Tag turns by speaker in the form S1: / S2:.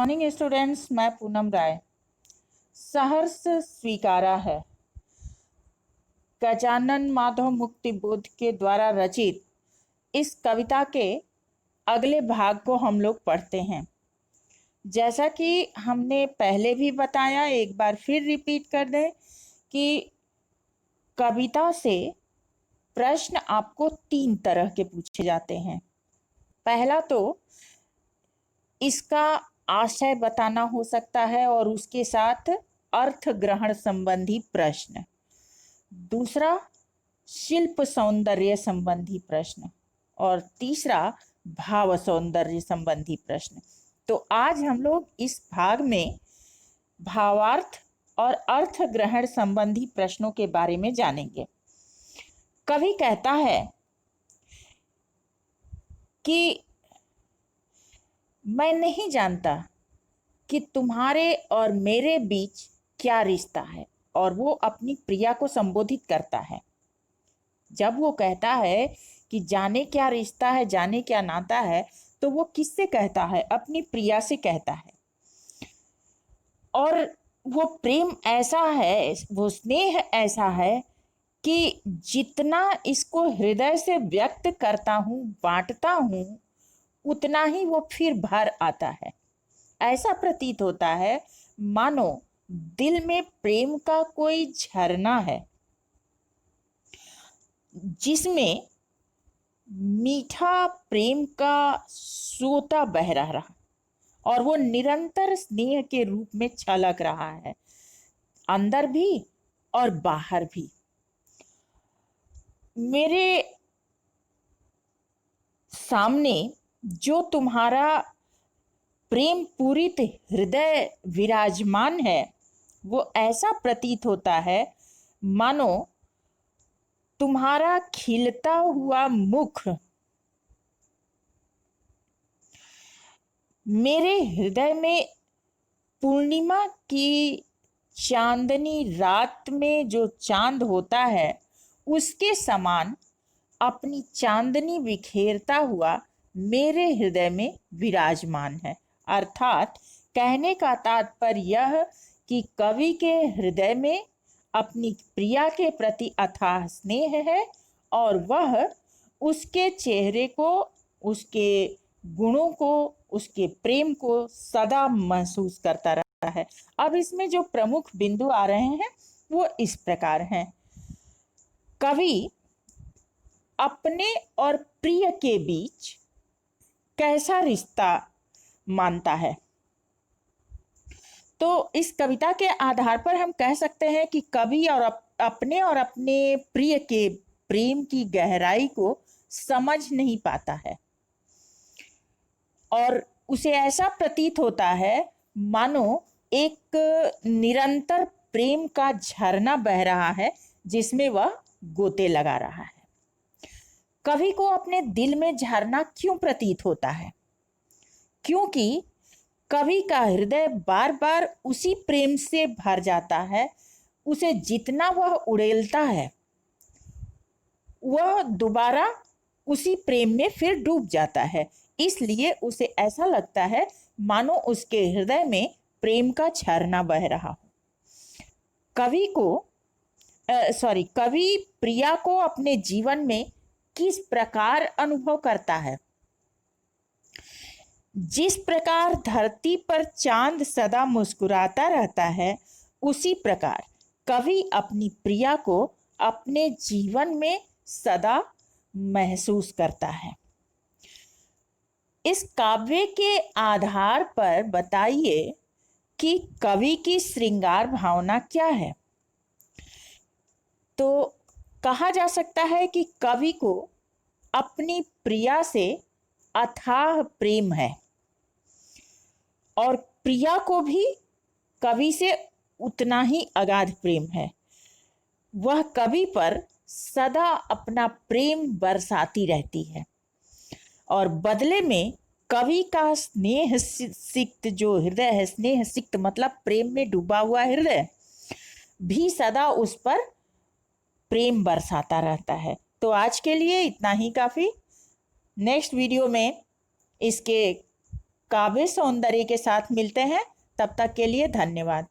S1: Morning students, मैं पूनम राय। सहर्ष स्वीकारा है गजानन माधव मुक्ति बोध के द्वारा रचित इस कविता के अगले भाग को हम लोग पढ़ते हैं। जैसा कि हमने पहले भी बताया, एक बार फिर रिपीट कर दें कि कविता से प्रश्न आपको 3 तरह के पूछे जाते हैं। पहला तो इसका आशय बताना हो सकता है और उसके साथ अर्थ ग्रहण संबंधी प्रश्न। दूसरा शिल्प सौंदर्य संबंधी प्रश्न और तीसरा भाव सौंदर्य संबंधी प्रश्न। तो आज हम लोग इस भाग में भावार्थ और अर्थ ग्रहण संबंधी प्रश्नों के बारे में जानेंगे। कवि कहता है कि मैं नहीं जानता कि तुम्हारे और मेरे बीच क्या रिश्ता है, और वो अपनी प्रिया को संबोधित करता है। जब वो कहता है कि जाने क्या रिश्ता है, जाने क्या नाता है, तो वो किससे कहता है? अपनी प्रिया से कहता है। और वो प्रेम ऐसा है, वो स्नेह ऐसा है कि जितना इसको हृदय से व्यक्त करता हूँ, बांटता हूँ, उतना ही वो फिर भर आता है। ऐसा प्रतीत होता है मानो दिल में प्रेम का कोई झरना है, जिसमें मीठा प्रेम का सोता बह रहा और वो निरंतर स्नेह के रूप में छलक रहा है, अंदर भी और बाहर भी। मेरे सामने जो तुम्हारा प्रेम पूरित हृदय विराजमान है, वो ऐसा प्रतीत होता है मानो तुम्हारा खिलता हुआ मुख मेरे हृदय में पूर्णिमा की चांदनी रात में जो चांद होता है, उसके समान अपनी चांदनी बिखेरता हुआ मेरे हृदय में विराजमान है। अर्थात कहने का तात्पर्य यह कि कवि के हृदय में अपनी प्रिया के प्रति अथाह स्नेह है और वह उसके चेहरे को, उसके गुणों को, उसके प्रेम को सदा महसूस करता रहता है। अब इसमें जो प्रमुख बिंदु आ रहे हैं वो इस प्रकार हैं। कवि अपने और प्रिय के बीच कैसा रिश्ता मानता है? तो इस कविता के आधार पर हम कह सकते हैं कि कवि और अपने और अपने प्रिय के प्रेम की गहराई को समझ नहीं पाता है और उसे ऐसा प्रतीत होता है मानो एक निरंतर प्रेम का झरना बह रहा है, जिसमें वह गोते लगा रहा है। कवि को अपने दिल में झरना क्यों प्रतीत होता है? क्योंकि कवि का हृदय बार बार उसी प्रेम से भर जाता है। उसे जितना वह उड़ेलता है, वह दोबारा उसी प्रेम में फिर डूब जाता है। इसलिए उसे ऐसा लगता है मानो उसके हृदय में प्रेम का झरना बह रहा हो। कवि प्रिया को अपने जीवन में किस प्रकार अनुभव करता है? जिस प्रकार धरती पर चांद सदा मुस्कुराता रहता है, उसी प्रकार कवि अपनी प्रिया को अपने जीवन में सदा महसूस करता है। इस काव्य के आधार पर बताइए कि कवि की श्रृंगार भावना क्या है? तो कहा जा सकता है कि कवि को अपनी प्रिया से अथाह प्रेम है और प्रिया को भी कवि से उतना ही अगाध प्रेम है। वह कवि पर सदा अपना प्रेम बरसाती रहती है और बदले में कवि का स्नेह सिक्त जो हृदय है, स्नेह सिक्त मतलब प्रेम में डूबा हुआ हृदय, भी सदा उस पर प्रेम बरसाता रहता है। तो आज के लिए इतना ही काफ़ी। नेक्स्ट वीडियो में इसके काव्य सौंदर्य के साथ मिलते हैं। तब तक के लिए धन्यवाद।